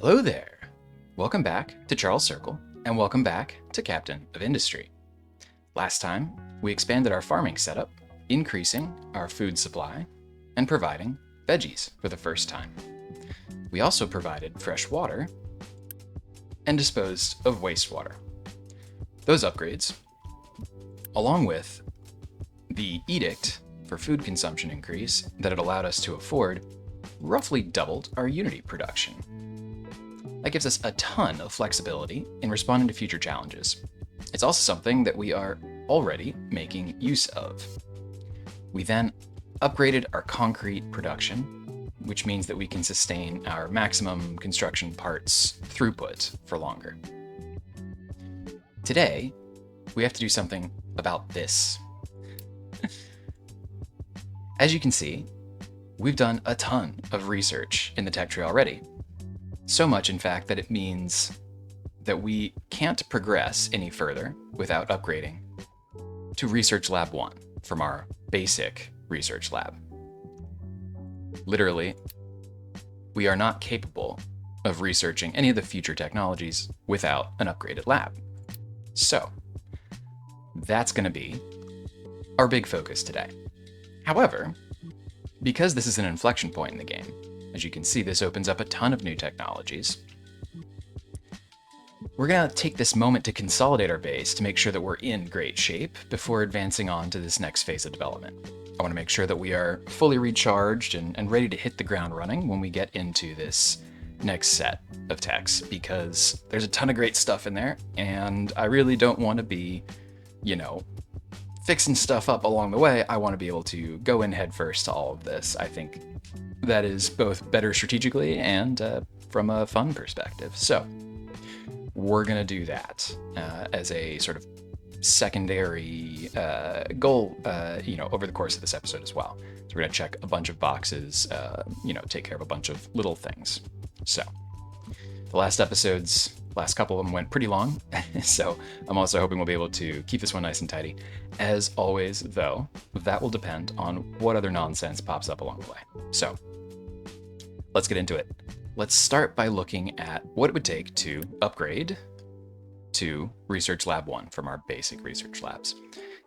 Hello there! Welcome back to Charles Circle, and welcome back to Captain of Industry. Last time, we expanded our farming setup, increasing our food supply, and providing veggies for the first time. We also provided fresh water and disposed of wastewater. Those upgrades, along with the edict for food consumption increase that it allowed us to afford, roughly doubled our Unity production. That gives us a ton of flexibility in responding to future challenges. It's also something that we are already making use of. We then upgraded our concrete production, which means that we can sustain our maximum construction parts throughput for longer. Today, we have to do something about this. As you can see, we've done a ton of research in the tech tree already. So much, in fact, that it means that we can't progress any further without upgrading to Research Lab 1 from our basic research lab. Literally, we are not capable of researching any of the future technologies without an upgraded lab. So, that's going to be our big focus today. However, because this is an inflection point in the game, as you can see, this opens up a ton of new technologies. We're going to take this moment to consolidate our base to make sure that we're in great shape before advancing on to this next phase of development. I want to make sure that we are fully recharged and ready to hit the ground running when we get into this next set of techs, because there's a ton of great stuff in there, and I really don't want to be, fixing stuff up along the way. I want to be able to go in head first to all of this. I think that is both better strategically and from a fun perspective. So we're going to do that as a sort of secondary goal, over the course of this episode as well. So we're going to check a bunch of boxes, take care of a bunch of little things. So the last couple of them went pretty long, so I'm also hoping we'll be able to keep this one nice and tidy. As always, though, that will depend on what other nonsense pops up along the way. So let's get into it. Let's start by looking at what it would take to upgrade to Research Lab 1 from our basic research labs.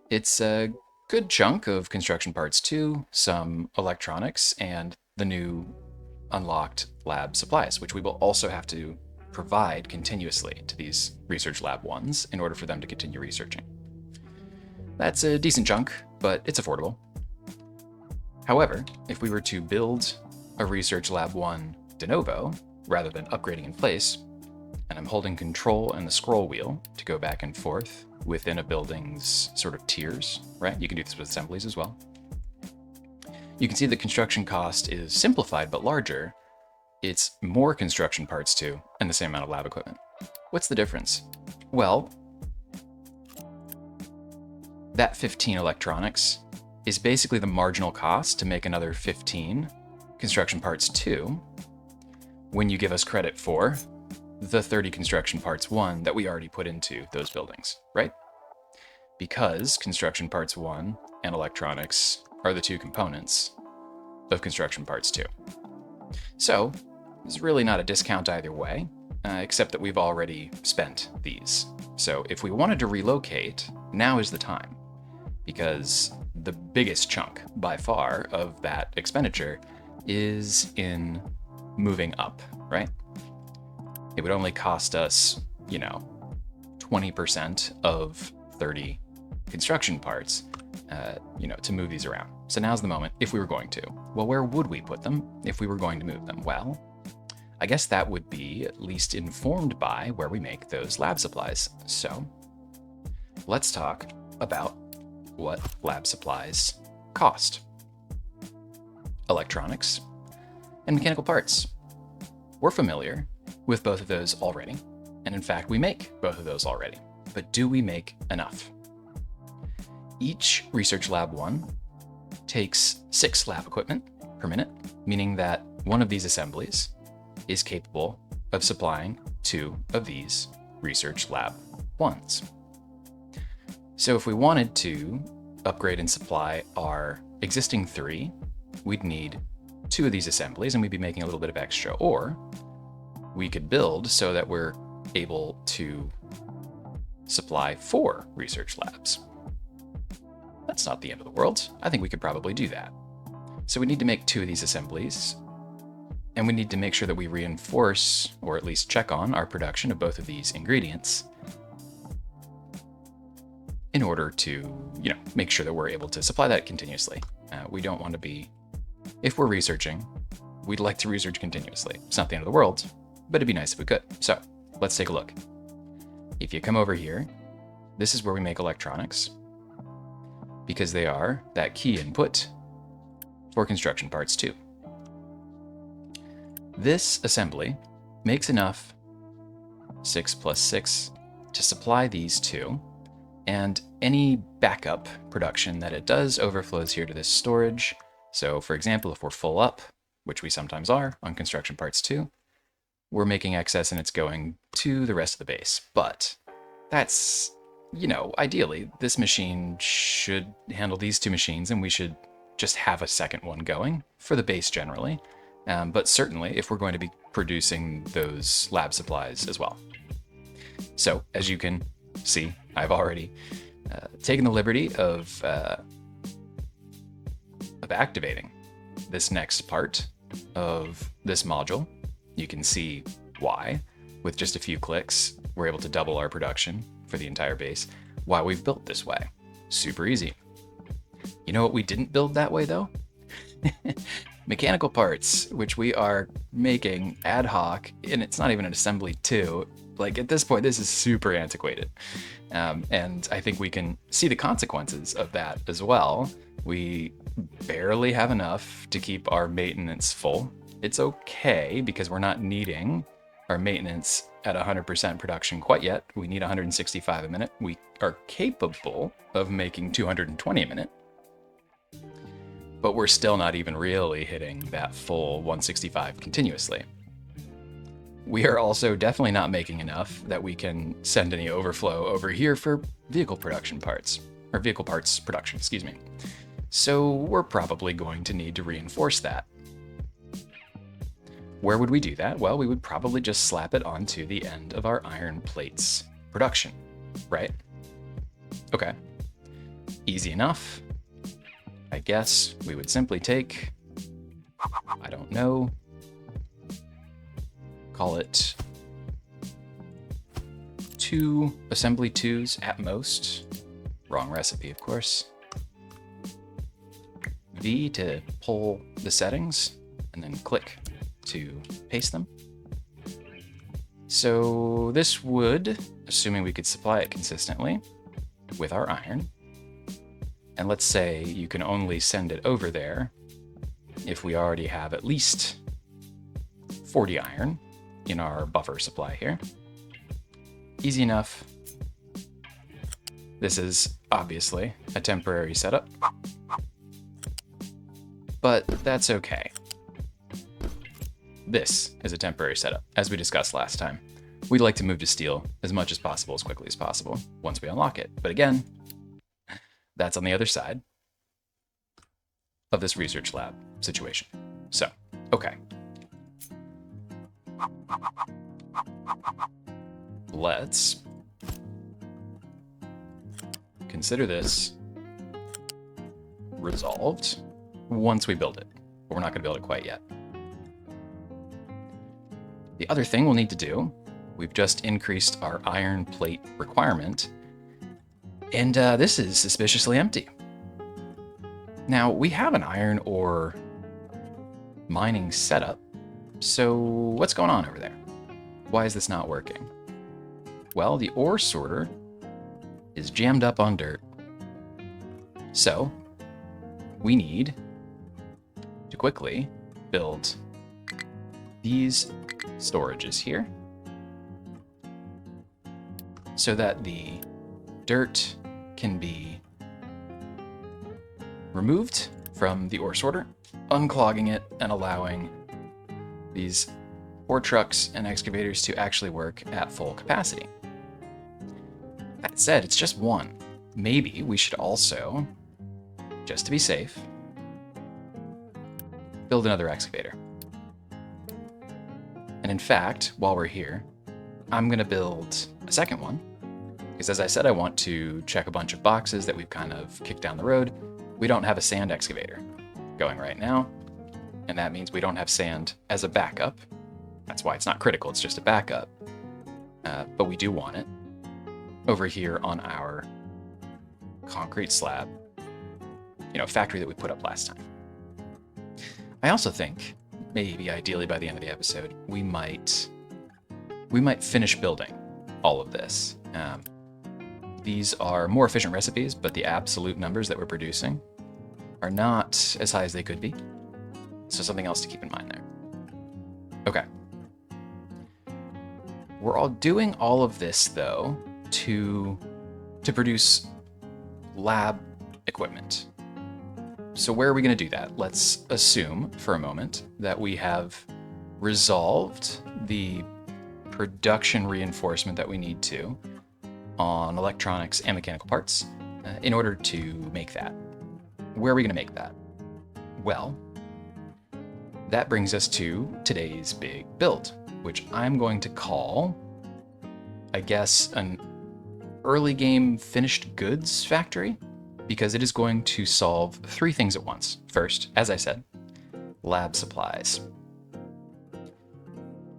It's a good chunk of construction parts 2, some electronics, and the new unlocked lab supplies, which we will also have to provide continuously to these Research Lab 1s in order for them to continue researching. That's a decent chunk, but it's affordable. However, if we were to build a Research Lab 1 de novo, rather than upgrading in place, and I'm holding control and the scroll wheel to go back and forth within a building's sort of tiers, right? You can do this with assemblies as well. You can see the construction cost is simplified but larger. It's more construction parts too, and the same amount of lab equipment. What's the difference? Well, that 15 electronics is basically the marginal cost to make another 15 construction parts 2 when you give us credit for the 30 construction parts 1 that we already put into those buildings, right? Because construction parts 1 and electronics are the two components of construction parts 2. So, it's really not a discount either way, except that we've already spent these. So if we wanted to relocate, now is the time, because the biggest chunk by far of that expenditure is in moving up, right? It would only cost us, 20% of 30 construction parts, to move these around. So now's the moment if we were going to. Well, where would we put them if we were going to move them? Well, I guess that would be at least informed by where we make those lab supplies. So let's talk about what lab supplies cost. Electronics and mechanical parts. We're familiar with both of those already, and in fact, we make both of those already. But do we make enough? Each Research Lab 1 takes 6 lab equipment per minute, meaning that one of these assemblies is capable of supplying 2 of these Research Lab 1s. So if we wanted to upgrade and supply our existing 3, we'd need 2 of these assemblies and we'd be making a little bit of extra. Or we could build so that we're able to supply 4 research labs. That's not the end of the world. I think we could probably do that. So we need to make 2 of these assemblies, and we need to make sure that we reinforce, or at least check on, our production of both of these ingredients in order to, make sure that we're able to supply that continuously. We don't want to be, if we're researching, we'd like to research continuously. It's not the end of the world, but it'd be nice if we could. So let's take a look. If you come over here, this is where we make electronics, because they are that key input for construction parts 2. This assembly makes enough 6 plus 6 to supply these 2, and any backup production that it does overflows here to this storage. So for example, if we're full up, which we sometimes are on construction parts 2, we're making excess and it's going to the rest of the base. But that's, ideally, this machine should handle these 2 machines, and we should just have a second one going for the base generally. But certainly if we're going to be producing those lab supplies as well. So as you can see, I've already taken the liberty of activating this next part of this module. You can see why, with just a few clicks, we're able to double our production for the entire base, why we've built this way. Super easy. You know what we didn't build that way though? Mechanical parts, which we are making ad hoc, and it's not even an assembly too. Like at this point, this is super antiquated. And I think we can see the consequences of that as well. We barely have enough to keep our maintenance full. It's okay because we're not needing our maintenance at 100% production quite yet. We need 165 a minute. We are capable of making 220 a minute, but we're still not even really hitting that full 165 continuously. We are also definitely not making enough that we can send any overflow over here for vehicle production parts, or vehicle parts production, excuse me. So we're probably going to need to reinforce that. Where would we do that? Well, we would probably just slap it onto the end of our iron plates production, right? Okay, easy enough. I guess we would simply take, I don't know, call it 2 assembly 2s at most. Wrong recipe, of course. V to pull the settings, and then click to paste them. So this would, assuming we could supply it consistently with our iron, and let's say you can only send it over there if we already have at least 40 iron in our buffer supply here. Easy enough. This is obviously a temporary setup, but that's okay. This is a temporary setup, as we discussed last time. We'd like to move to steel as much as possible, as quickly as possible, once we unlock it. But again, that's on the other side of this research lab situation. So, okay. Let's consider this resolved once we build it. But we're not going to build it quite yet. The other thing we'll need to do, we've just increased our iron plate requirement, and this is suspiciously empty. Now, we have an iron ore mining setup, so what's going on over there? Why is this not working? Well, the ore sorter is jammed up on dirt. So, we need to quickly build these storages here so that the dirt can be removed from the ore sorter, unclogging it and allowing these ore trucks and excavators to actually work at full capacity. That said, it's just one. Maybe we should also, just to be safe, build another excavator. And in fact, while we're here, I'm going to build a second one. Because as I said, I want to check a bunch of boxes that we've kind of kicked down the road. We don't have a sand excavator going right now, and that means we don't have sand as a backup. That's why it's not critical, it's just a backup. But we do want it over here on our concrete slab, factory that we put up last time. I also think, maybe ideally by the end of the episode, we might finish building all of this. These are more efficient recipes, but the absolute numbers that we're producing are not as high as they could be. So something else to keep in mind there. Okay. We're all doing all of this, though, to produce lab equipment. So where are we going to do that? Let's assume for a moment that we have resolved the production reinforcement that we need to on electronics and mechanical parts in order to make that. Where are we going to make that? Well, that brings us to today's big build, which I'm going to call, I guess, an early game finished goods factory, because it is going to solve three things at once. First, as I said, lab supplies.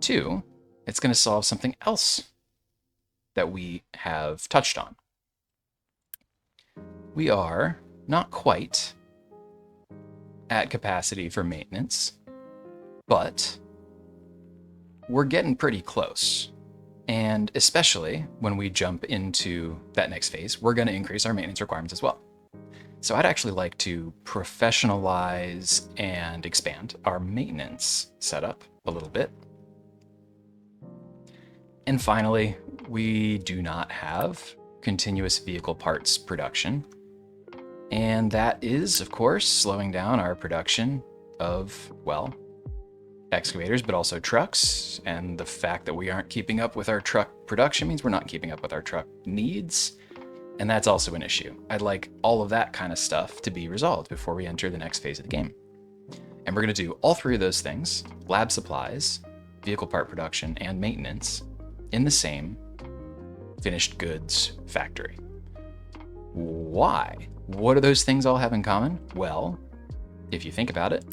Two, it's going to solve something else that we have touched on. We are not quite at capacity for maintenance, but we're getting pretty close. And especially when we jump into that next phase, we're going to increase our maintenance requirements as well. So I'd actually like to professionalize and expand our maintenance setup a little bit. And finally, we do not have continuous vehicle parts production. And that is, of course, slowing down our production of, well, excavators, but also trucks. And the fact that we aren't keeping up with our truck production means we're not keeping up with our truck needs. And that's also an issue. I'd like all of that kind of stuff to be resolved before we enter the next phase of the game. And we're going to do all three of those things, lab supplies, vehicle part production, and maintenance, in the same finished goods factory. Why? What do those things all have in common? Well, if you think about it,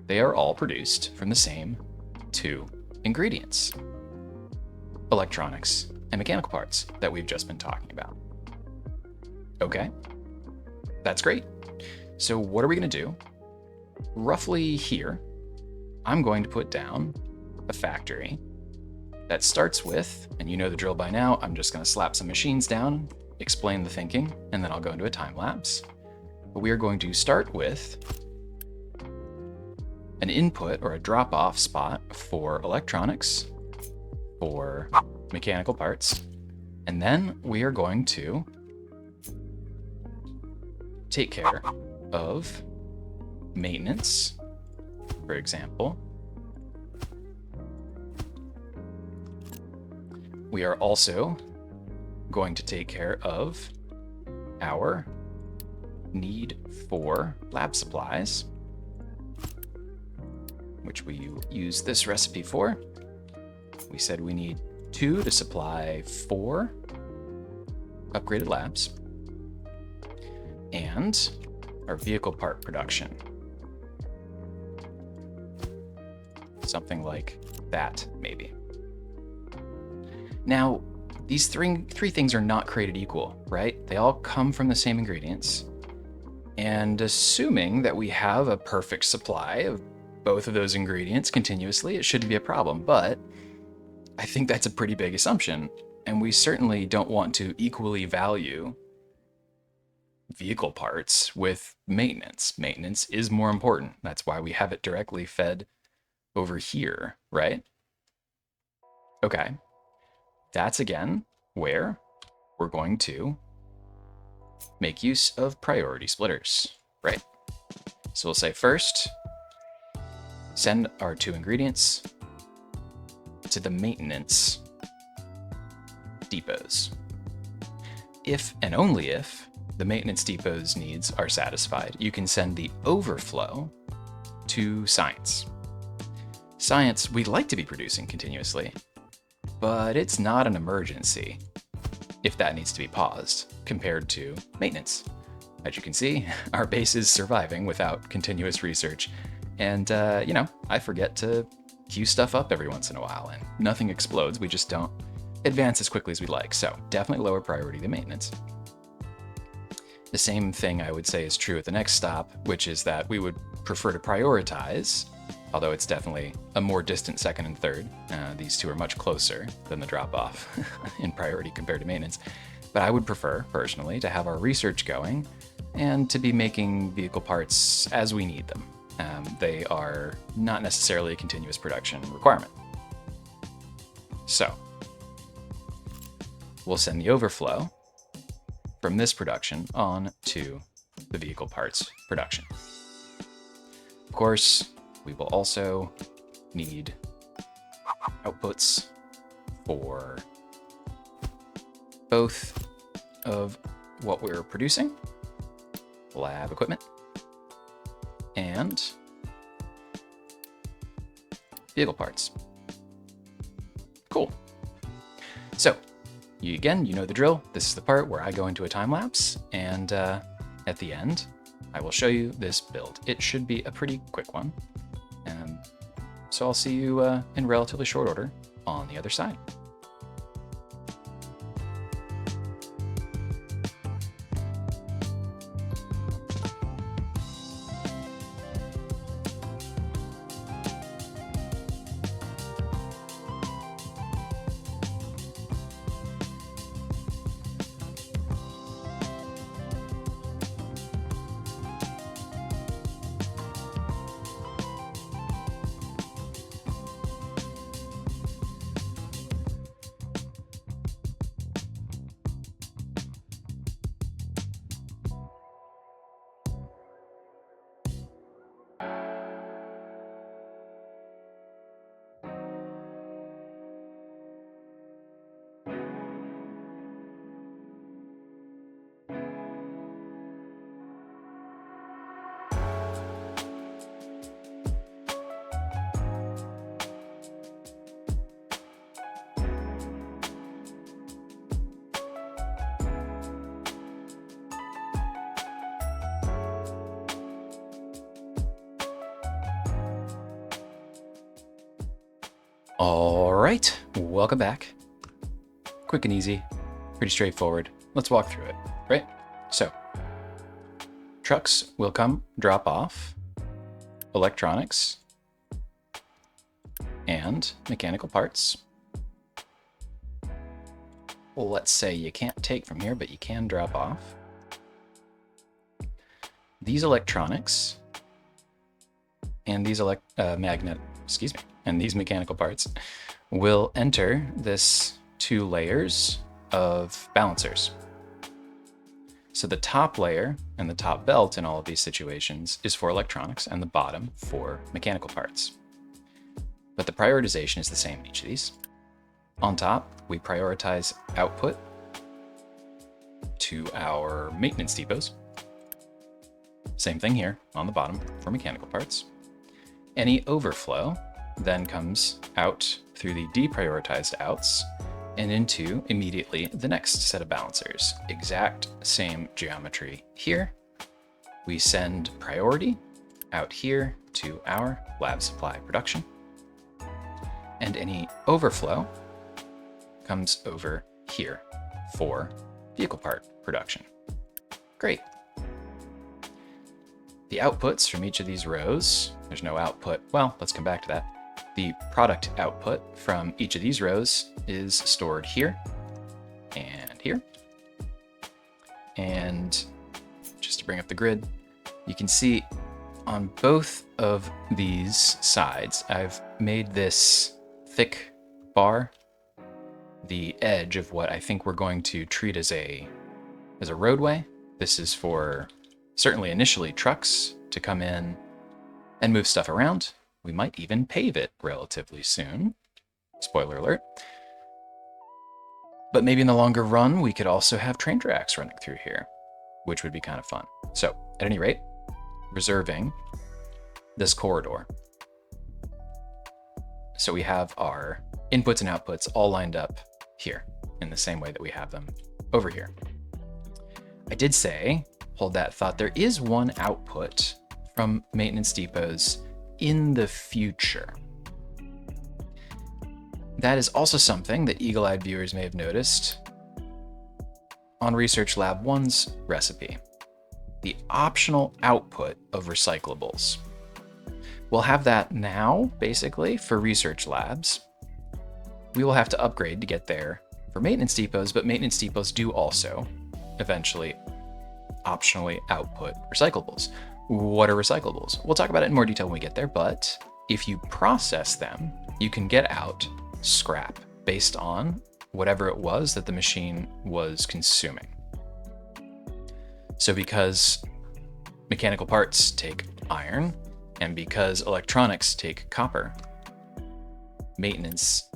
they are all produced from the same two ingredients: electronics and mechanical parts that we've just been talking about. Okay, that's great. So what are we going to do? Roughly here, I'm going to put down a factory that starts with, and you know the drill by now, I'm just going to slap some machines down, explain the thinking, and then I'll go into a time lapse. But we are going to start with an input or a drop-off spot for electronics, for mechanical parts, and then we are going to take care of maintenance, for example. We are also going to take care of our need for lab supplies, which we use this recipe for. We said we need 2 to supply 4 upgraded labs, and our vehicle part production. Something like that, maybe. Now, these three things are not created equal, right? They all come from the same ingredients. And assuming that we have a perfect supply of both of those ingredients continuously, it shouldn't be a problem. But I think that's a pretty big assumption. And we certainly don't want to equally value vehicle parts with maintenance. Maintenance is more important. That's why we have it directly fed over here, right? Okay. That's again where we're going to make use of priority splitters, right? So we'll say first, send our 2 ingredients to the maintenance depots. If and only if the maintenance depot's needs are satisfied, you can send the overflow to science. Science, we'd like to be producing continuously, but it's not an emergency if that needs to be paused compared to maintenance. As you can see, our base is surviving without continuous research. And, I forget to queue stuff up every once in a while, and nothing explodes. We just don't advance as quickly as we'd like. So definitely lower priority than maintenance. The same thing I would say is true at the next stop, which is that we would prefer to prioritize, although it's definitely a more distant second and third. These two are much closer than the drop-off in priority compared to maintenance. But I would prefer, personally, to have our research going and to be making vehicle parts as we need them. They are not necessarily a continuous production requirement. So, we'll send the overflow from this production on to the vehicle parts production. Of course, we will also need outputs for both of what we're producing, lab equipment, and vehicle parts. Cool. So, you know the drill. This is the part where I go into a time lapse, and at the end, I will show you this build. It should be a pretty quick one. So I'll see you in relatively short order on the other side. All right, welcome back. Quick and easy, pretty straightforward. Let's walk through it, right? So, trucks will come drop off electronics and mechanical parts. Well, let's say you can't take from here, but you can drop off. These electronics and these and these mechanical parts will enter this 2 layers of balancers. So the top layer and the top belt in all of these situations is for electronics and the bottom for mechanical parts. But the prioritization is the same in each of these. On top, we prioritize output to our maintenance depots. Same thing here on the bottom for mechanical parts. Any overflow then comes out through the deprioritized outs and into immediately the next set of balancers. Exact same geometry here. We send priority out here to our lab supply production. And any overflow comes over here for vehicle part production. Great. The outputs from each of these rows, there's no output. Well, let's come back to that. The product output from each of these rows is stored here and here. And just to bring up the grid, you can see on both of these sides, I've made this thick bar the edge of what I think we're going to treat as a roadway. This is for certainly initially trucks to come in and move stuff around. We might even pave it relatively soon. Spoiler alert. But maybe in the longer run, we could also have train tracks running through here, which would be kind of fun. So at any rate, reserving this corridor. So we have our inputs and outputs all lined up here in the same way that we have them over here. I did say, hold that thought, there is one output from maintenance depots in the future. That is also something that eagle-eyed viewers may have noticed on Research Lab 1's recipe, the optional output of recyclables. We'll have that now, basically, for research labs. We will have to upgrade to get there for maintenance depots, but maintenance depots do also eventually optionally output recyclables. What are recyclables? We'll talk about it in more detail when we get there, but if you process them, you can get out scrap based on whatever it was that the machine was consuming. So because mechanical parts take iron, and because electronics take copper, maintenance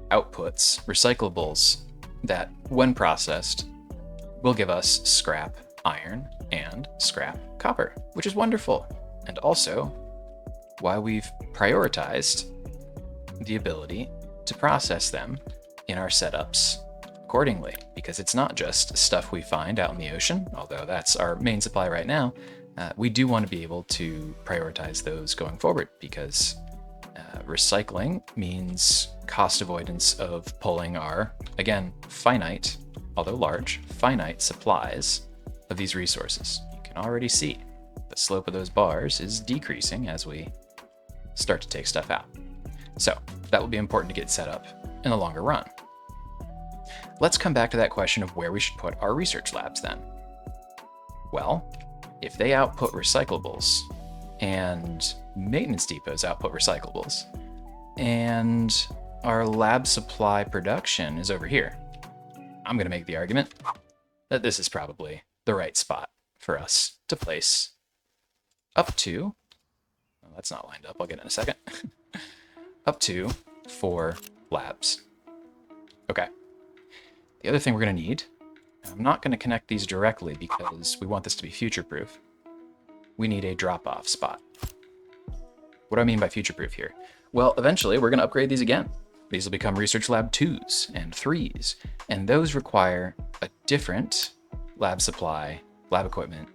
outputs recyclables that, when processed, will give us scrap iron and scrap copper, which is wonderful. And also why we've prioritized the ability to process them in our setups accordingly, because it's not just stuff we find out in the ocean, although that's our main supply right now. We do want to be able to prioritize those going forward, because recycling means cost avoidance of pulling our, again, finite, although large, finite supplies of these resources. You can already see the slope of those bars is decreasing as we start to take stuff out. So that will be important to get set up in the longer run. Let's come back to that question of where we should put our research labs then. Well, if they output recyclables and maintenance depots output recyclables and our lab supply production is over here, I'm going to make the argument that this is probably the right spot for us to place up to, well, that's not lined up, I'll get it in a second, up to 4 labs. Okay. The other thing we're going to need, I'm not going to connect these directly because we want this to be future-proof. We need a drop-off spot. What do I mean by future-proof here? Well, eventually we're going to upgrade these again. These will become Research Lab 2s and 3s, and those require a different lab supply, lab equipment,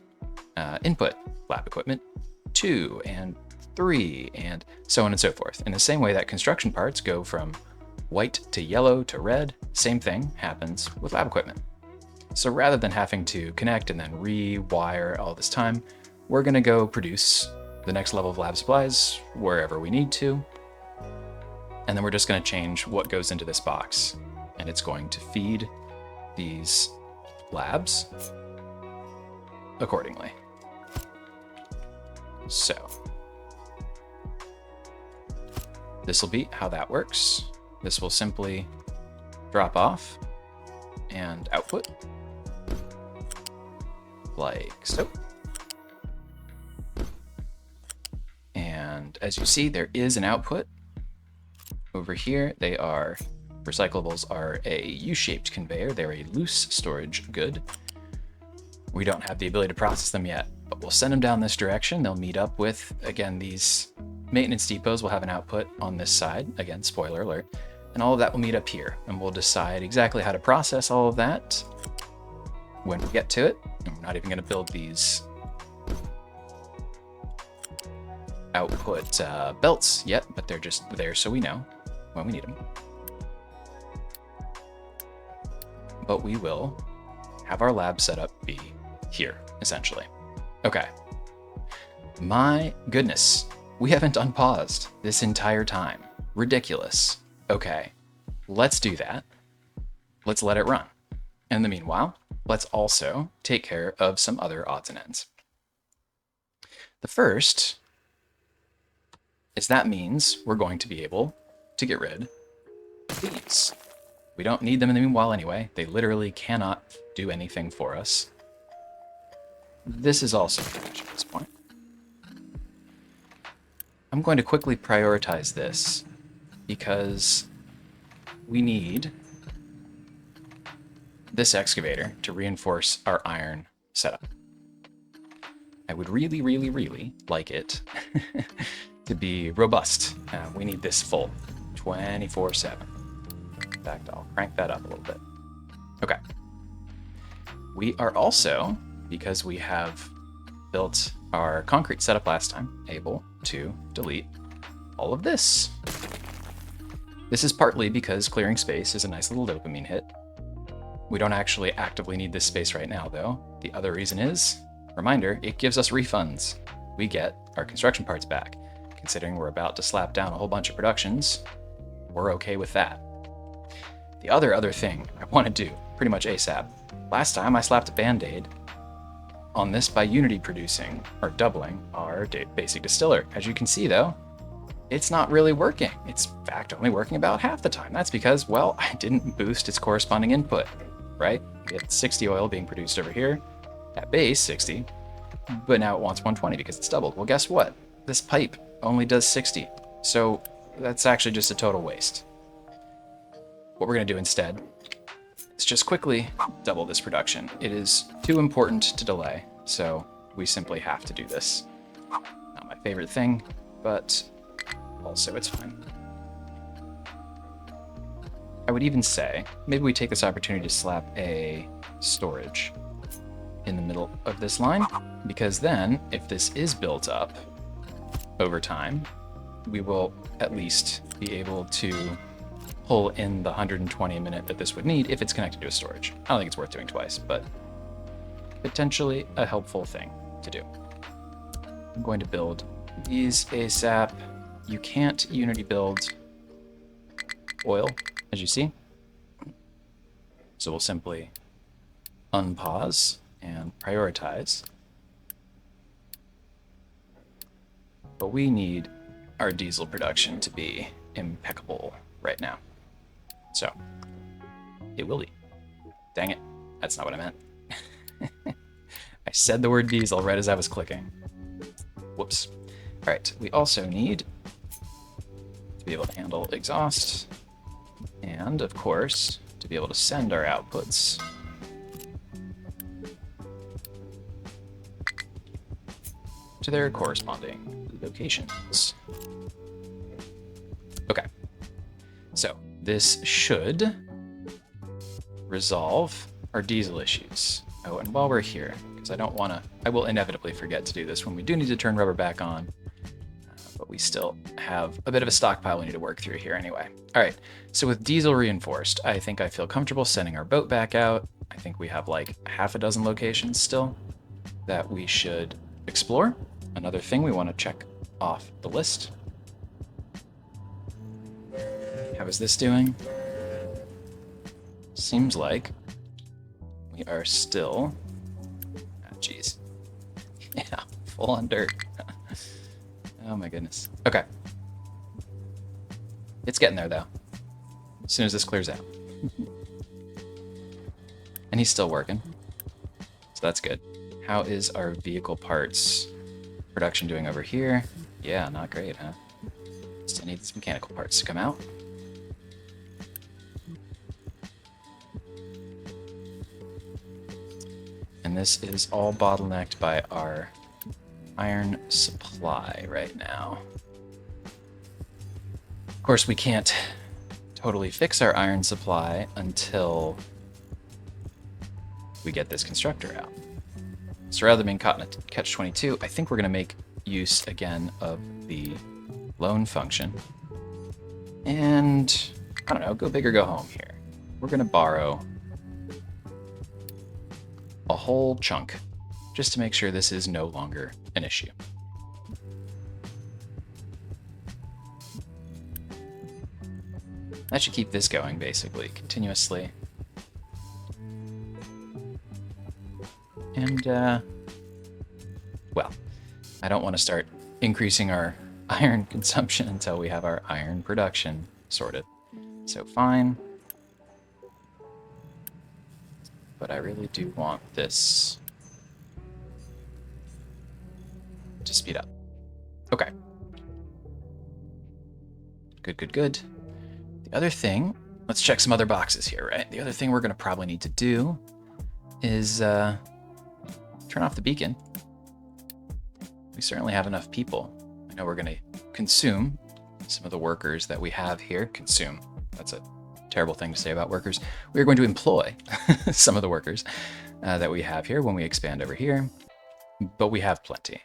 input, lab equipment 2 and 3, and so on and so forth. In the same way that construction parts go from white to yellow to red, same thing happens with lab equipment. So rather than having to connect and then rewire all this time, we're going to go produce the next level of lab supplies wherever we need to. And then we're just going to change what goes into this box. And it's going to feed these labs accordingly. So this will be how that works. This will simply drop off and output like so. And as you see, there is an output over here. They are, recyclables are a U-shaped conveyor. They're a loose storage good. We don't have the ability to process them yet, but we'll send them down this direction. They'll meet up with, again, these maintenance depots will have an output on this side. Again, spoiler alert. And all of that will meet up here, and we'll decide exactly how to process all of that when we get to it. And we're not even going to build these output belts yet, but they're just there so we know when we need them. But we will have our lab setup be here, essentially. Okay. My goodness, we haven't unpaused this entire time. Ridiculous. Okay, let's do that. Let's let it run. In the meanwhile, let's also take care of some other odds and ends. The first is that means we're going to be able to get rid of these. We don't need them in the meanwhile anyway. They literally cannot do anything for us. This is also finished at this point. I'm going to quickly prioritize this because we need this excavator to reinforce our iron setup. I would really, really, really like it to be robust. We need this full 24/7. In fact, I'll crank that up a little bit. Okay. We are also, because we have built our concrete setup last time, able to delete all of this. This is partly because clearing space is a nice little dopamine hit. We don't actually actively need this space right now, though. The other reason is, reminder, it gives us refunds. We get our construction parts back. Considering we're about to slap down a whole bunch of productions, we're okay with that. The other thing I want to do, pretty much ASAP. Last time I slapped a band-aid on this by Unity producing, or doubling, our basic distiller. As you can see though, it's not really working. It's in fact only working about half the time. That's because, well, I didn't boost its corresponding input, right? We had 60 oil being produced over here, at base 60, but now it wants 120 because it's doubled. Well, guess what? This pipe only does 60, so that's actually just a total waste. What we're gonna do instead is just quickly double this production. It is too important to delay, so we simply have to do this. Not my favorite thing, but also it's fine. I would even say, maybe we take this opportunity to slap a storage in the middle of this line, because then, if this is built up over time, we will at least be able to pull in the 120 a minute that this would need if it's connected to a storage. I don't think it's worth doing twice, but potentially a helpful thing to do. I'm going to build these ASAP. You can't Unity build oil, as you see. So we'll simply unpause and prioritize. But we need our diesel production to be impeccable right now. So, it will be. Dang it, that's not what I meant. I said the word diesel right as I was clicking. Whoops. All right, we also need to be able to handle exhaust, and of course, to be able to send our outputs to their corresponding locations. Okay, so this should resolve our diesel issues. Oh, and while we're here, because I will inevitably forget to do this when we do need to turn rubber back on, but we still have a bit of a stockpile we need to work through here anyway. All right, so with diesel reinforced, I think I feel comfortable sending our boat back out. I think we have like half a dozen locations still that we should explore. Another thing we want to check off the list. How is this doing? Seems like we are still... Oh, jeez. Yeah, full on dirt. Oh my goodness. Okay. It's getting there, though. As soon as this clears out. And he's still working. So that's good. How is our vehicle parts production doing over here? Yeah, not great, huh? Still need these mechanical parts to come out. And this is all bottlenecked by our iron supply right now. Of course, we can't totally fix our iron supply until we get this constructor out. So rather than being caught in a catch-22, I think we're going to make use again of the loan function. And, I don't know, go big or go home here. We're going to borrow a whole chunk just to make sure this is no longer an issue. That should keep this going, basically, continuously. And, well, I don't want to start increasing our iron consumption until we have our iron production sorted. So fine. But I really do want this to speed up. Okay. Good, good, good. The other thing, let's check some other boxes here, right? The other thing we're going to probably need to do is turn off the beacon. We certainly have enough people. I know we're going to consume some of the workers that we have here. Consume. That's a terrible thing to say about workers. We are going to employ some of the workers that we have here when we expand over here, but we have plenty.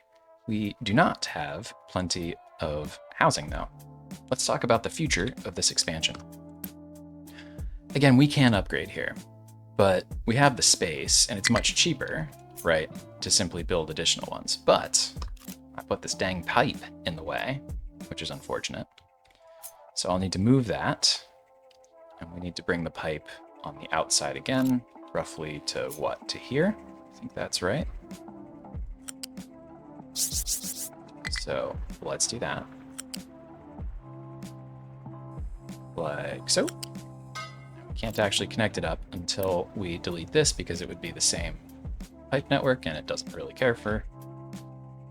We do not have plenty of housing, though. Let's talk about the future of this expansion. Again, we can upgrade here, but we have the space, and it's much cheaper, right, to simply build additional ones. But I put this dang pipe in the way, which is unfortunate. So I'll need to move that, and we need to bring the pipe on the outside again, roughly to what? To here? I think that's right. So let's do that. Like so. We can't actually connect it up until we delete this because it would be the same pipe network and it doesn't really care for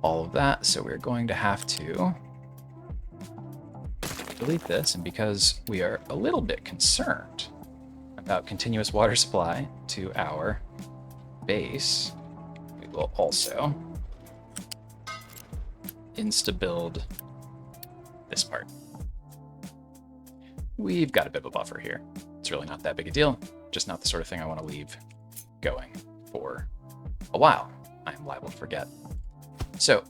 all of that. So we're going to have to delete this. And because we are a little bit concerned about continuous water supply to our base, we will also insta-build this part. We've got a bit of a buffer here. It's really not that big a deal, just not the sort of thing I want to leave going for a while. I am liable to forget. So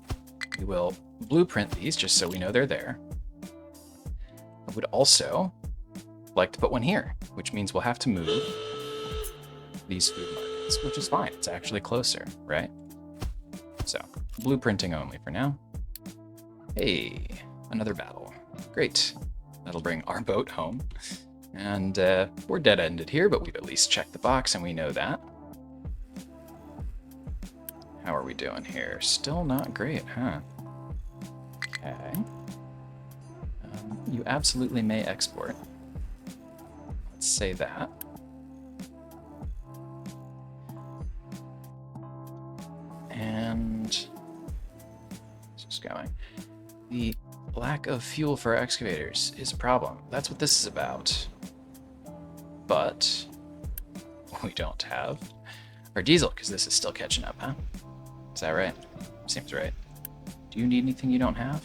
we will blueprint these just so we know they're there. I would also like to put one here, which means we'll have to move these food markets, which is fine. It's actually closer, right? So blueprinting only for now. Hey, another battle. Great. That'll bring our boat home. And we're dead-ended here, but we've at least checked the box and we know that. How are we doing here? Still not great, huh? Okay. You absolutely may export. Let's say that. And this is going. The lack of fuel for our excavators is a problem. That's what this is about. But we don't have our diesel because this is still catching up, huh? Is that right? Seems right. Do you need anything you don't have?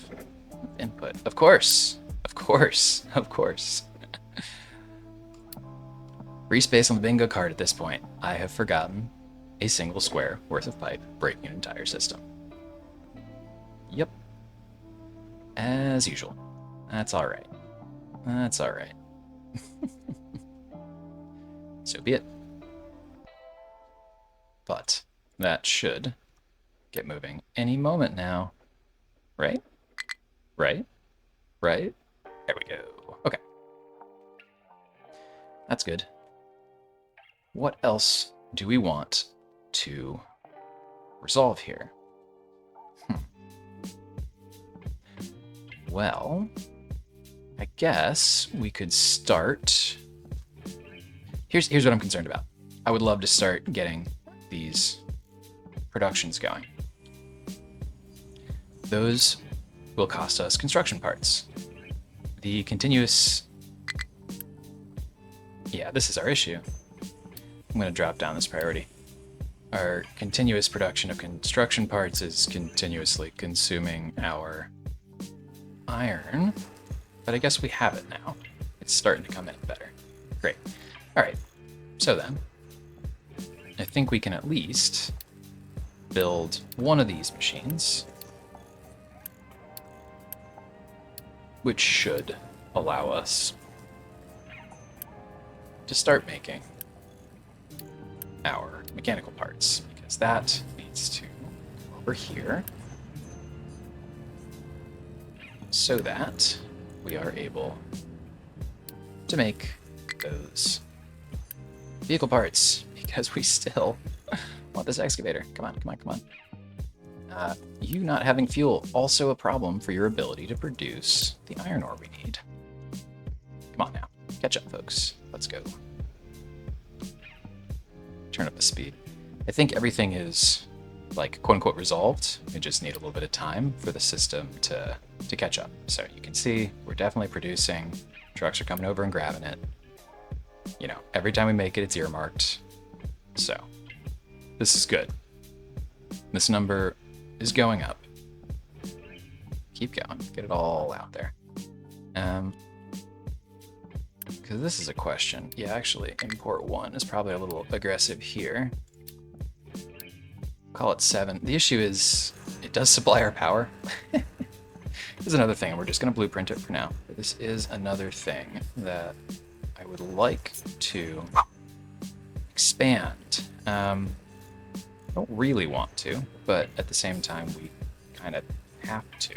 Input. Of course. Of course. Of course. Free space on the bingo card at this point. I have forgotten a single square worth of pipe breaking an entire system. Yep. As usual. That's all right. That's all right. So be it. But that should get moving any moment now. Right? Right? Right? There we go. Okay. That's good. What else do we want to resolve here? Well, I guess we could start. Here's what I'm concerned about. I would love to start getting these productions going. Those will cost us construction parts. The continuous... Yeah, this is our issue. I'm going to drop down this priority. Our continuous production of construction parts is continuously consuming our iron, but I guess we have it now. It's starting to come in better. Great. All right. So then, I think we can at least build one of these machines, which should allow us to start making our mechanical parts, because that needs to go over here so that we are able to make those vehicle parts, because we still want this excavator. Come on, come on, come on. You not having fuel, also a problem for your ability to produce the iron ore we need. Come on now, catch up, folks. Let's go. Turn up the speed. I think everything is, like, quote-unquote resolved. We just need a little bit of time for the system to catch up. So you can see we're definitely producing. Trucks are coming over and grabbing it. You know, every time we make it, it's earmarked. So this is good. This number is going up. Keep keep going. Get it all out there. Because this is a question. Yeah, actually, import 1 is probably a little aggressive here. Call it 7. The issue is it does supply our power. This is another thing, and we're just going to blueprint it for now. But this is another thing that I would like to expand. I don't really want to, but at the same time, we kind of have to.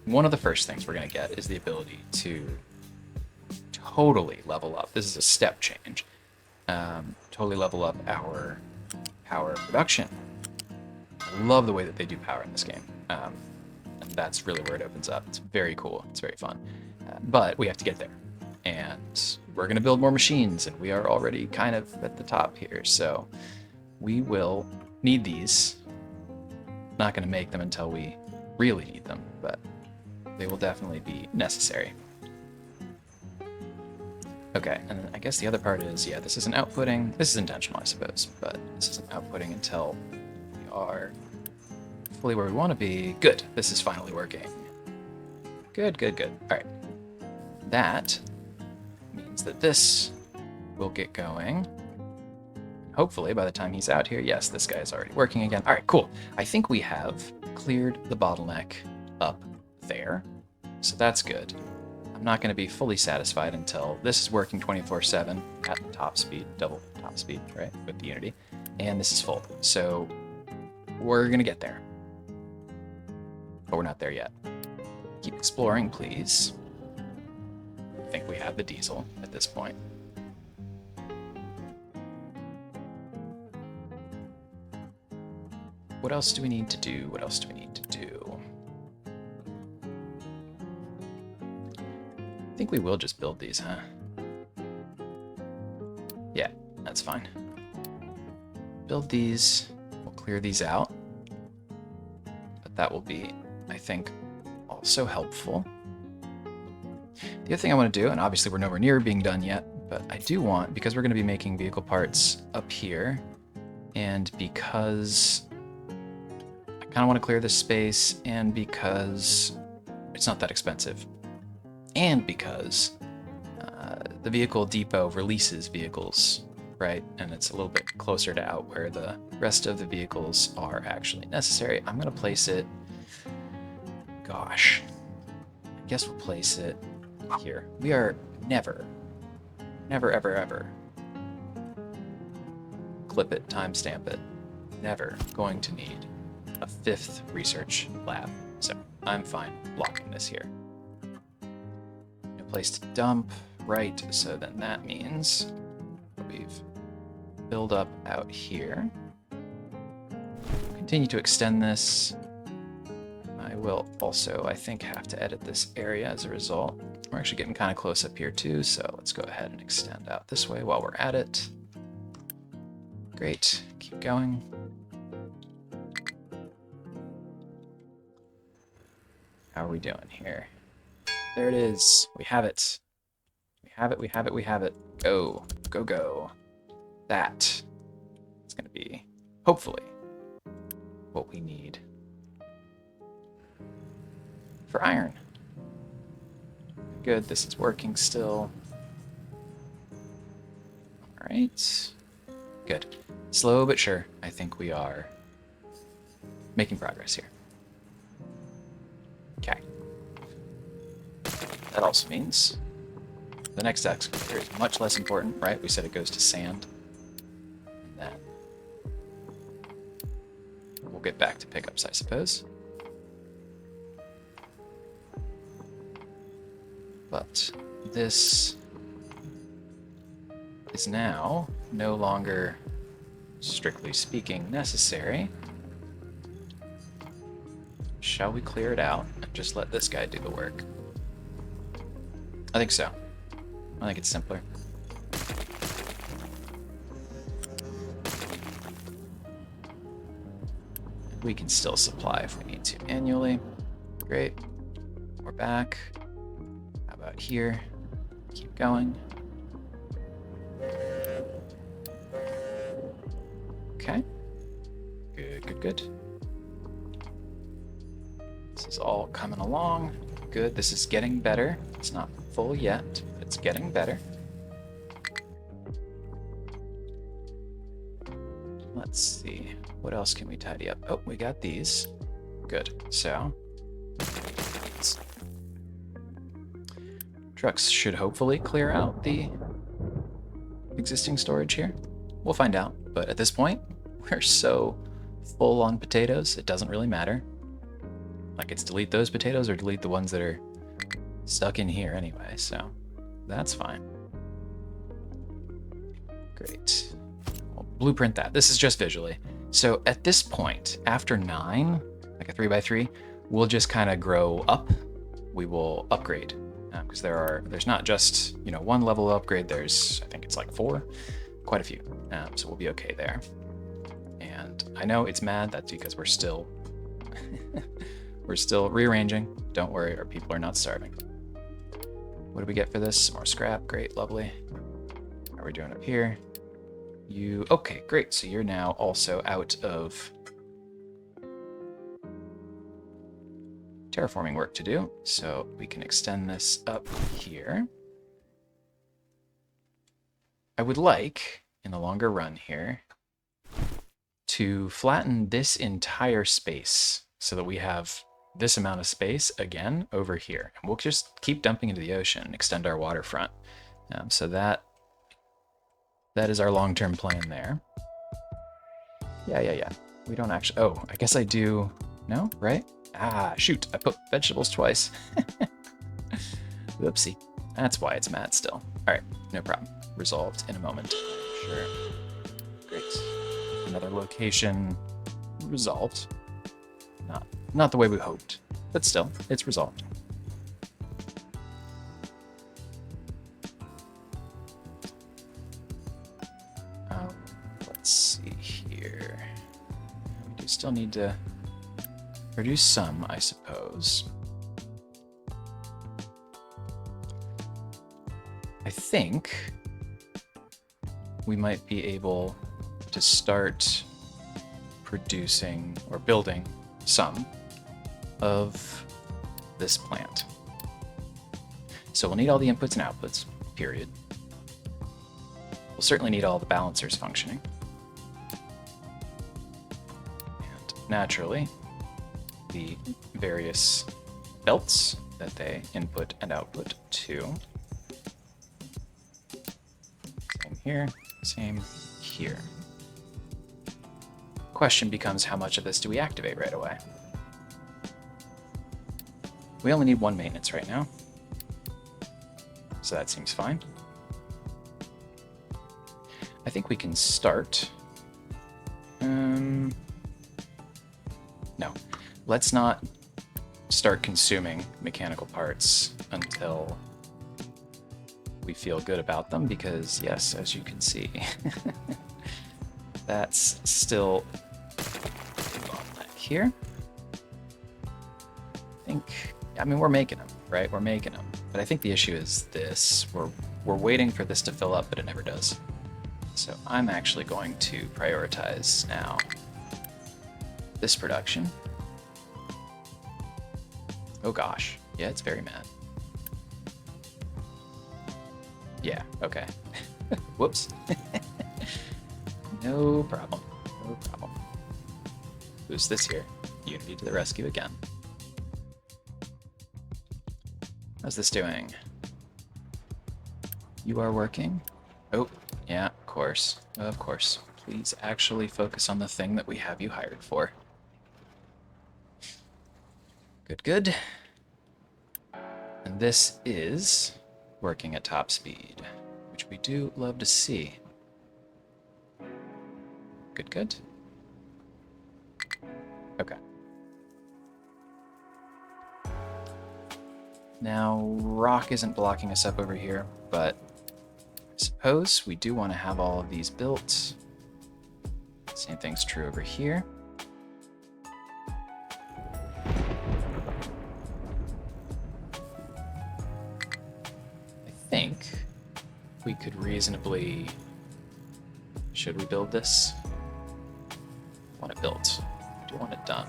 One of the first things we're going to get is the ability to totally level up. This is a step change. Totally level up our power production. I love the way that they do power in this game. And that's really where it opens up. It's very cool. It's very fun. But we have to get there. And we're going to build more machines, and we are already kind of at the top here. So we will need these. Not going to make them until we really need them, but they will definitely be necessary. Okay, and then I guess the other part is, yeah, this isn't outputting. This is intentional, I suppose, but this isn't outputting until we are fully where we want to be. Good, this is finally working. Good, good, good. All right, that means that this will get going. Hopefully, by the time he's out here, yes, this guy is already working again. All right, cool. I think we have cleared the bottleneck up there, so that's good. I'm not going to be fully satisfied until this is working 24/7 at top speed, double top speed, right, with the Unity, and this is full. So we're going to get there, but we're not there yet. Keep exploring, please. I think we have the diesel at this point. What else do we need to do? What else do we need to do? I think we will just build these, huh? Yeah, that's fine. Build these. We'll clear these out. But that will be, I think, also helpful. The other thing I want to do, and obviously we're nowhere near being done yet, but I do want, because we're going to be making vehicle parts up here, and because I kind of want to clear this space, and because it's not that expensive, and because the vehicle depot releases vehicles, right? And it's a little bit closer to out where the rest of the vehicles are actually necessary. I'm going to place it, gosh, I guess we'll place it here. We are never, ever, ever, clip it, timestamp it, never going to need a 5th research lab. So I'm fine blocking this here. No place to dump, right? So then that means we've built up out here. Continue to extend this. I will also, I think, have to edit this area as a result. We're actually getting kind of close up here too, so let's go ahead and extend out this way while we're at it. Great, keep going. How are we doing here? There it is. We have it. We have it, we have it, we have it. Go, go, go. That is going to be, hopefully, what we need for iron. Good, this is working still. All right. Good. Slow but sure. I think we are making progress here. Okay. That also means the next excavator is much less important, right? We said it goes to sand. And then we'll get back to pickups, I suppose. But this is now no longer, strictly speaking, necessary. Shall we clear it out and just let this guy do the work? I think so. I think it's simpler. We can still supply if we need to manually. Great. We're back. How about here? Keep going. Okay. Good, good, good. This is It's all coming along. Good. This is getting better. It's not full yet, but it's getting better. Let's see. What else can we tidy up? Oh, we got these. Good. So, trucks should hopefully clear out the existing storage here. We'll find out. But at this point, we're so full on potatoes, it doesn't really matter. Like, it's delete those potatoes or delete the ones that are stuck in here anyway, so that's fine. Great. We'll blueprint that. This is just visually. So at this point, after 9, like a 3x3, we'll just kind of grow up. We will upgrade because there's not just, you know, one level upgrade. There's, I think it's like 4, quite a few. So we'll be okay there. And I know it's mad. That's because we're still rearranging. Don't worry, our people are not starving. What do we get for this? More scrap. Great, lovely. How are we doing up here? Okay, great. So you're now also out of terraforming work to do. So we can extend this up here. I would like, in the longer run here, to flatten this entire space so that we have this amount of space again over here. And we'll just keep dumping into the ocean and extend our waterfront. So that is our long-term plan there. Yeah. We don't actually... Oh, I guess I do... No, right? Ah, shoot. I put vegetables twice. Whoopsie. That's why it's mad still. All right, no problem. Resolved in a moment. Sure. Great. Another location resolved. Not the way we hoped, but still, it's resolved. Let's see here. We do still need to produce some, I suppose. I think we might be able to start producing or building some of this plant. So we'll need all the inputs and outputs, period. We'll certainly need all the balancers functioning. And naturally, the various belts that they input and output to. Same here, same here. Question becomes, how much of this do we activate right away? We only need 1 maintenance right now, so that seems fine. I think we can start. No, let's not start consuming mechanical parts until we feel good about them, because yes, as you can see, that's still bottleneck here. I mean, we're making them, right? We're making them. But I think the issue is this. We're waiting for this to fill up, but it never does. So I'm actually going to prioritize now this production. Oh gosh. Yeah, it's very mad. Yeah, okay. Whoops. No problem. No problem. Who's this here? Unity to the rescue again. How's this doing? You are working? Oh, yeah, of course. Of course. Please actually focus on the thing that we have you hired for. Good, good. And this is working at top speed, which we do love to see. Good, good. Okay. Now, rock isn't blocking us up over here, but I suppose we do want to have all of these built. Same thing's true over here. I think we could reasonably... Should we build this? I want it built. I do want it done.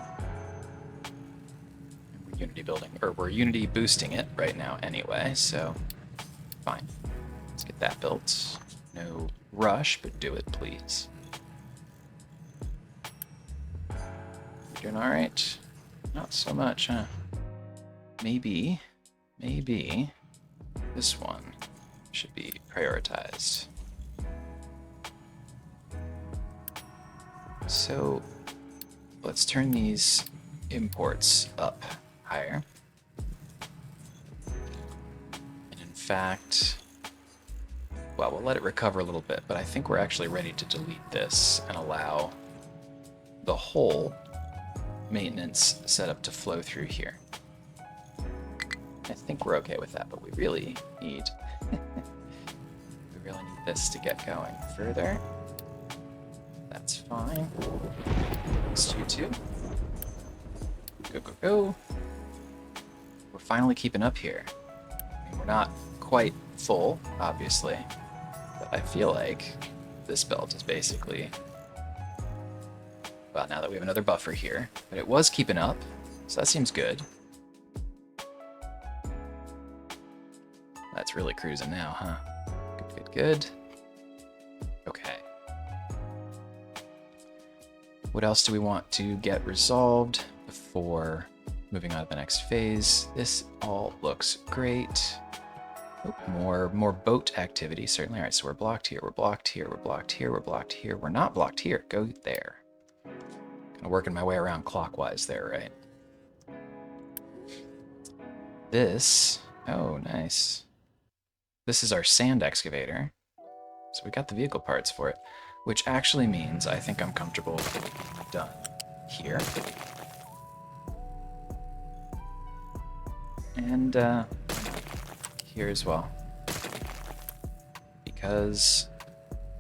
And we Unity building, or we're Unity boosting it right now anyway, so fine. Let's get that built. No rush, but do it, please. You're doing all right? Not so much, huh? Maybe this one should be prioritized. So let's turn these imports up higher. And in fact, well, we'll let it recover a little bit, but I think we're actually ready to delete this and allow the whole maintenance setup to flow through here. I think we're okay with that, but we really need this to get going further. That's fine. Let's do two. Go, go, go. We're finally keeping up here. I mean, we're not quite full, obviously, but I feel like this belt is basically, well, now that we have another buffer here, but it was keeping up, so that seems good. That's really cruising now, huh? Good, good, good. Okay. What else do we want to get resolved before moving on to the next phase? This all looks great. Oh, more boat activity, certainly. All right, so we're blocked here, we're blocked here, we're blocked here, we're blocked here. We're not blocked here. Go there. Kind of working my way around clockwise there, right? This, oh, nice. This is our sand excavator. So we got the vehicle parts for it, which actually means I think I'm comfortable done here. And here as well. Because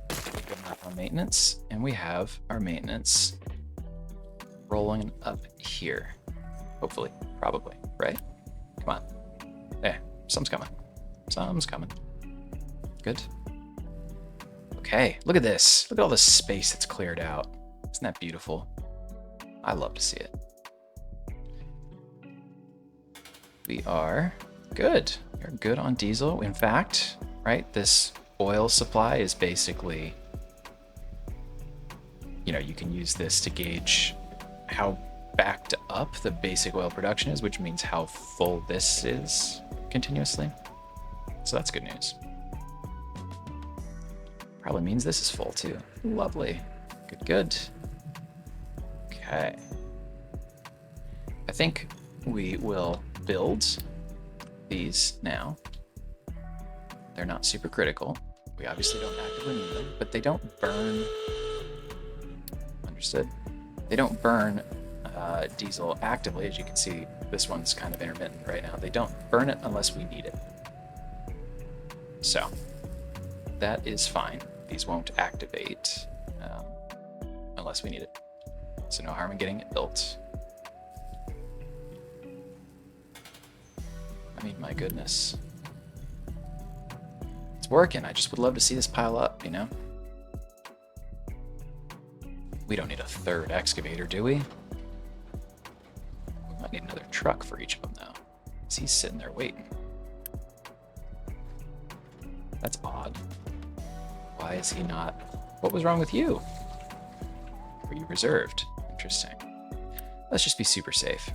we're good enough on maintenance, and we have our maintenance rolling up here. Hopefully, probably, right? Come on. There, something's coming. Something's coming. Good. Okay, look at this. Look at all the space that's cleared out. Isn't that beautiful? I love to see it. We are good. We're good on diesel. In fact, right, this oil supply is basically, you know, you can use this to gauge how backed up the basic oil production is, which means how full this is continuously. So that's good news. Probably means this is full too. Lovely. Good, good. Okay. I think we will build these now. They're not super critical. We obviously don't actively need them, but they don't burn. Understood. They don't burn diesel actively. As you can see, this one's kind of intermittent right now. They don't burn it unless we need it. So that is fine. These won't activate unless we need it. So no harm in getting it built. I mean, my goodness. It's working. I just would love to see this pile up, you know? We don't need a third excavator, do we? We might need another truck for each of them, though. 'Cause he's sitting there waiting. That's odd. Why is he not? What was wrong with you? Were you reserved? Interesting. Let's just be super safe.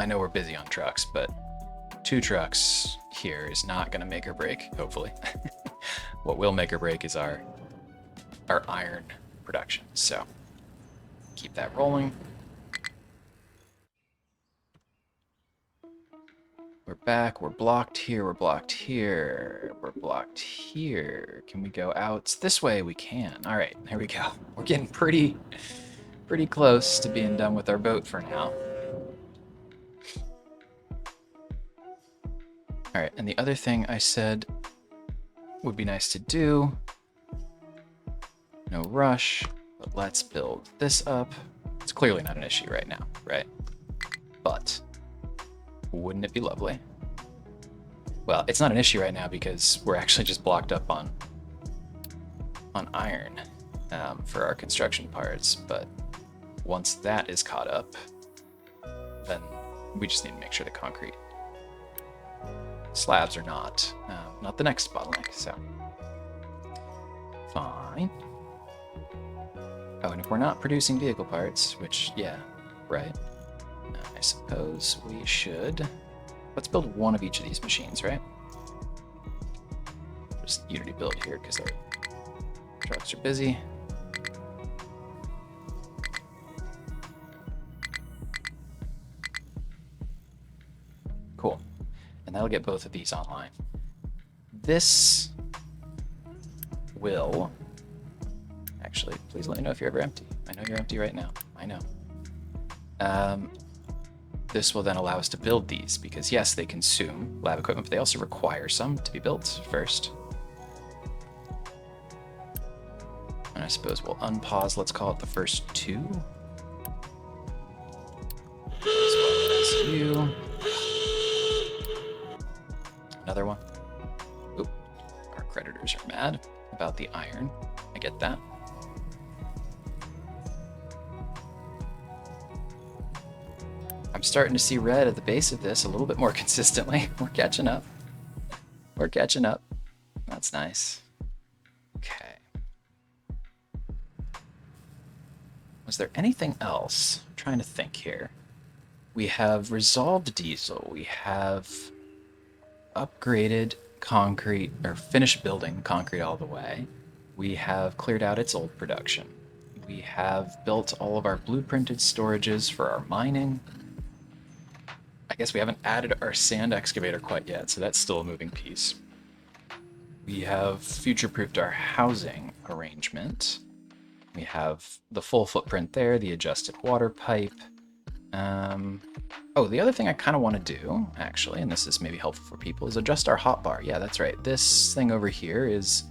I know we're busy on trucks, but 2 trucks here is not going to make or break, hopefully. What will make or break is our iron production. So keep that rolling. We're back. We're blocked here. We're blocked here. We're blocked here. Can we go out? This way we can. All right, there we go. We're getting pretty close to being done with our boat for now. All right, and the other thing I said would be nice to do, no rush, but let's build this up. It's clearly not an issue right now, right? But wouldn't it be lovely? Well, it's not an issue right now because we're actually just blocked up on iron for our construction parts, but once that is caught up, then we just need to make sure the concrete slabs are not the next bottleneck, so fine. Oh, and if we're not producing vehicle parts, which, yeah, right, I suppose we should, let's build one of each of these machines, right? Just Unity build here because our trucks are busy. Cool. And that'll get both of these online. This will... Actually, please let me know if you're ever empty. I know you're empty right now. I know. This will then allow us to build these because, yes, they consume lab equipment, but they also require some to be built first. And I suppose we'll unpause. Let's call it the first two. As well as you. Another one. Oop. Our creditors are mad about the iron. I get that. I'm starting to see red at the base of this a little bit more consistently. We're catching up. We're catching up. That's nice. Okay. Was there anything else? I'm trying to think here. We have resolved diesel. We have upgraded concrete, or finished building concrete all the way. We have cleared out its old production. We have built all of our blueprinted storages for our mining. I guess we haven't added our sand excavator quite yet, so that's still a moving piece. We have future-proofed our housing arrangement. We have the full footprint there, the adjusted water pipe. Oh, the other thing I kind of want to do, actually, and this is maybe helpful for people, is adjust our hotbar. Yeah, that's right. This thing over here is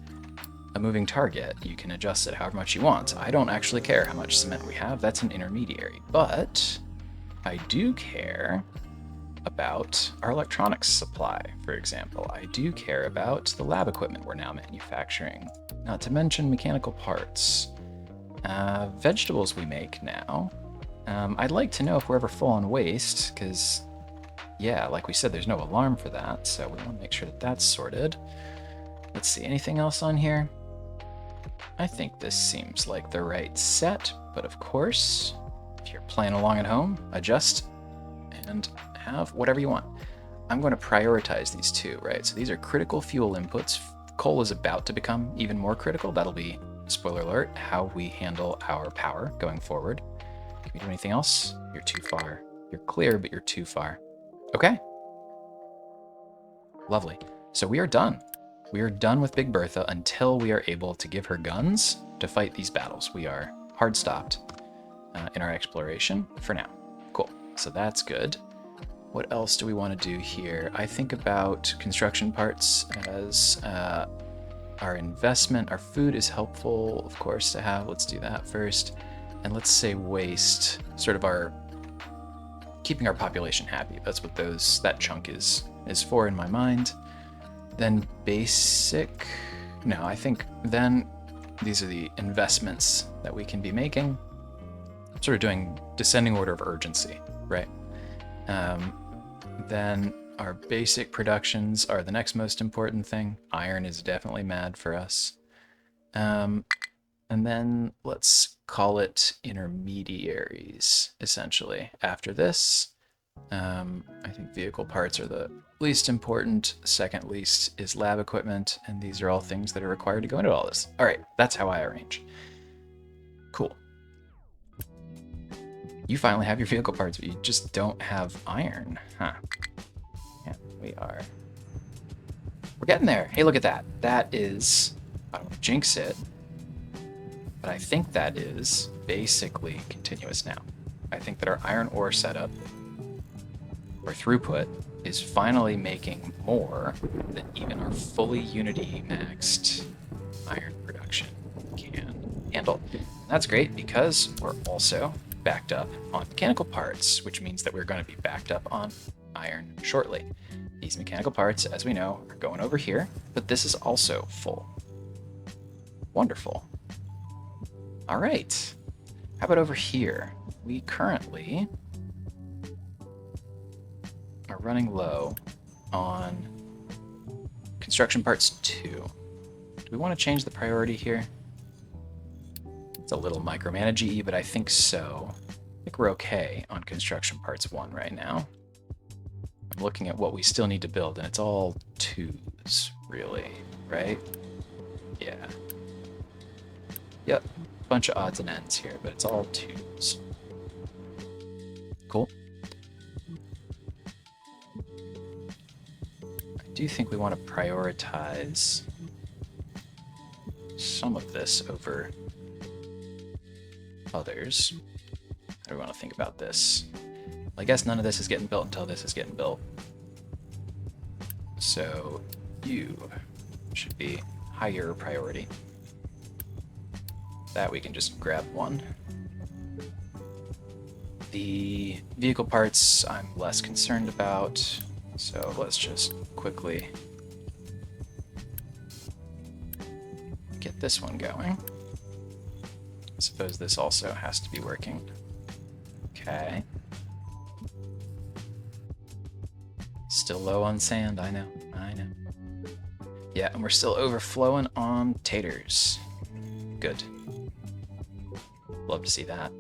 a moving target. You can adjust it however much you want. I don't actually care how much cement we have. That's an intermediary. But I do care about our electronics supply, for example. I do care about the lab equipment we're now manufacturing, not to mention mechanical parts. Vegetables we make now. I'd like to know if we're ever full on waste, because, yeah, like we said, there's no alarm for that, so we want to make sure that that's sorted. Let's see, anything else on here? I think this seems like the right set, but of course, if you're playing along at home, adjust and have whatever you want. I'm going to prioritize these two, right? So these are critical fuel inputs. Coal is about to become even more critical. That'll be, spoiler alert, how we handle our power going forward. Can we do anything else? You're too far. You're clear, but you're too far. Okay. Lovely. So we are done. We are done with Big Bertha until we are able to give her guns to fight these battles. We are hard stopped in our exploration for now. Cool. So that's good. What else do we want to do here? I think about construction parts as our investment. Our food is helpful, of course, to have. Let's do that first. And let's say waste, sort of our keeping our population happy. That's what that chunk is for in my mind. Then basic, no, I think then these are the investments that we can be making. Sort of doing descending order of urgency, right? Then our basic productions are the next most important thing. Iron is definitely mad for us. And then let's call it intermediaries, essentially. After this, I think vehicle parts are the least important. Second least is lab equipment, and these are all things that are required to go into all this. All right, that's how I arrange. Cool. You finally have your vehicle parts, but you just don't have iron, huh? Yeah, we're getting there. Hey, look at that. That is, I don't want to jinx it, but I think that is basically continuous now. I think that our iron ore setup, or throughput, is finally making more than even our fully Unity maxed iron production can handle. And that's great because we're also backed up on mechanical parts, which means that we're going to be backed up on iron shortly. These mechanical parts, as we know, are going over here, but this is also full. Wonderful. All right. How about over here? we currently are running low on construction parts 2. Do we want to change the priority here? It's a little micromanagey, but I think so. I think we're okay on construction parts 1 right now. I'm looking at what we still need to build, and it's all 2s, really, right? Yeah. Yep, bunch of odds and ends here, but it's all 2s. Cool. I do think we want to prioritize some of this over others. How do we want to think about this? Well, I guess none of this is getting built until this is getting built. So you should be higher priority. That we can just grab one. The vehicle parts I'm less concerned about, so let's just quickly get this one going. I suppose this also has to be working. Okay. Still low on sand, I know. Yeah, and we're still overflowing on taters. Good. Love to see that.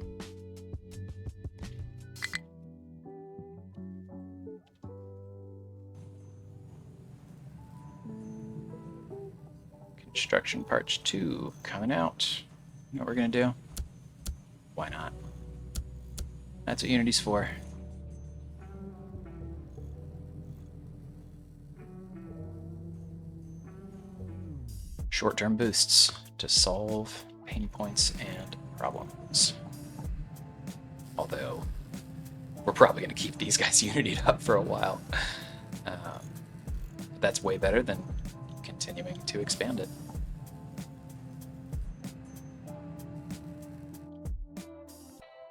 Construction parts 2 coming out. You know what we're gonna do? Why not? That's what Unity's for. Short-term boosts to solve pain points and problems. Although, we're probably going to keep these guys Unitied up for a while. That's way better than continuing to expand it.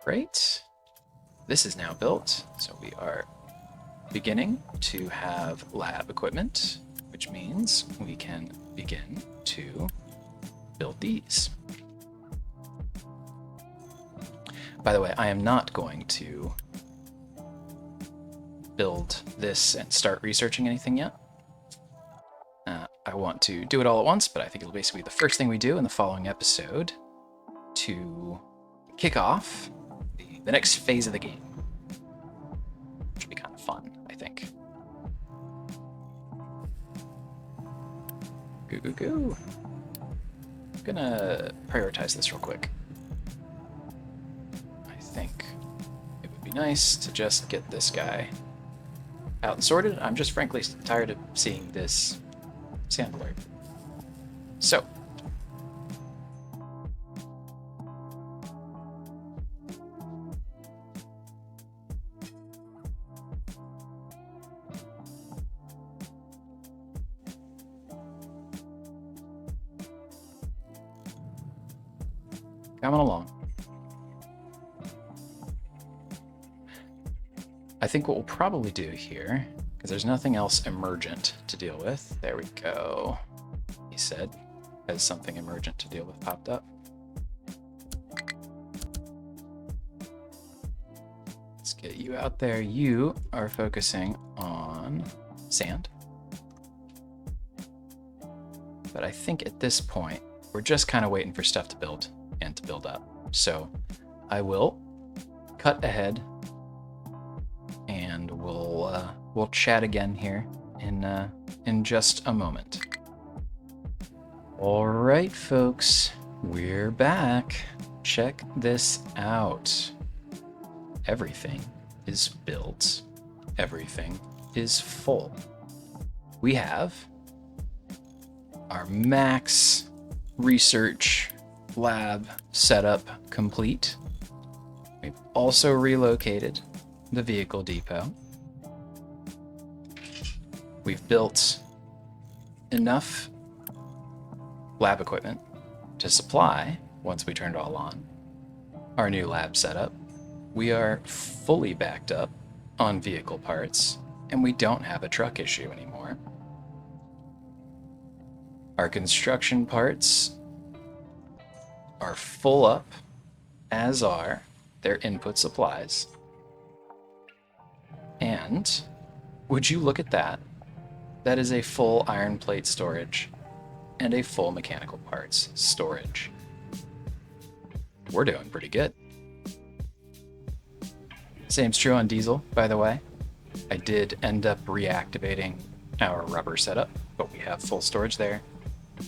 Great. This is now built, so we are beginning to have lab equipment, which means we can begin to build these. By the way, I am not going to build this and start researching anything yet. I want to do it all at once, but I think it'll basically be the first thing we do in the following episode to kick off the next phase of the game, which will be kind of fun, I think. Goo. I'm gonna prioritize this real quick. I think it would be nice to just get this guy out and sorted. I'm just frankly tired of seeing this sand alert. So, coming along. I think what we'll probably do here, because there's nothing else emergent to deal with. There we go. He said, as something emergent to deal with popped up. Let's get you out there. You are focusing on sand. But I think at this point, we're just kind of waiting for stuff to build and to build up. So I will cut ahead and we'll chat again here in just a moment. All right, folks, we're back. Check this out. Everything is built. Everything is full. We have our max research lab setup complete. We've also relocated the vehicle depot. We've built enough lab equipment to supply, once we turn it all on, our new lab setup. We are fully backed up on vehicle parts, and we don't have a truck issue anymore. Our construction parts are full up, as are their input supplies. And would you look at that? That is a full iron plate storage and a full mechanical parts storage. We're doing pretty good. Same's true on diesel, by the way. I did end up reactivating our rubber setup, but we have full storage there.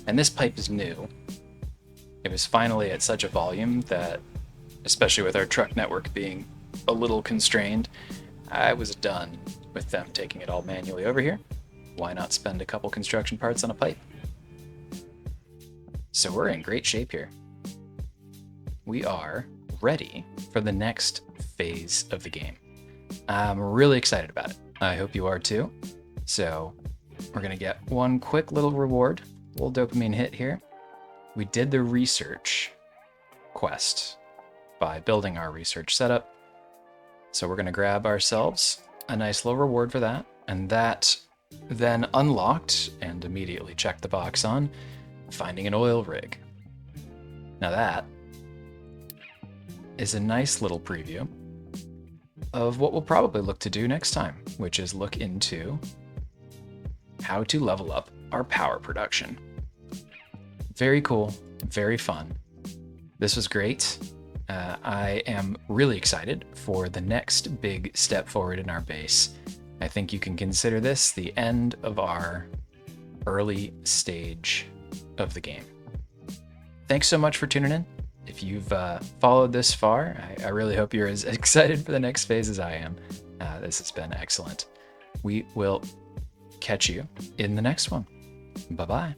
And this pipe is new. It was finally at such a volume that, especially with our truck network being a little constrained, I was done with them taking it all manually over here. Why not spend a couple construction parts on a pipe? So we're in great shape here. We are ready for the next phase of the game. I'm really excited about it. I hope you are too. So we're gonna get one quick little reward, little dopamine hit here. We did the research quest by building our research setup. So we're gonna grab ourselves a nice little reward for that, and that then unlocked and immediately checked the box on finding an oil rig. Now that is a nice little preview of what we'll probably look to do next time, which is look into how to level up our power production. Very cool, very fun. This was great. I am really excited for the next big step forward in our base. I think you can consider this the end of our early stage of the game. Thanks so much for tuning in. If you've followed this far, I really hope you're as excited for the next phase as I am. This has been excellent. We will catch you in the next one. Bye-bye.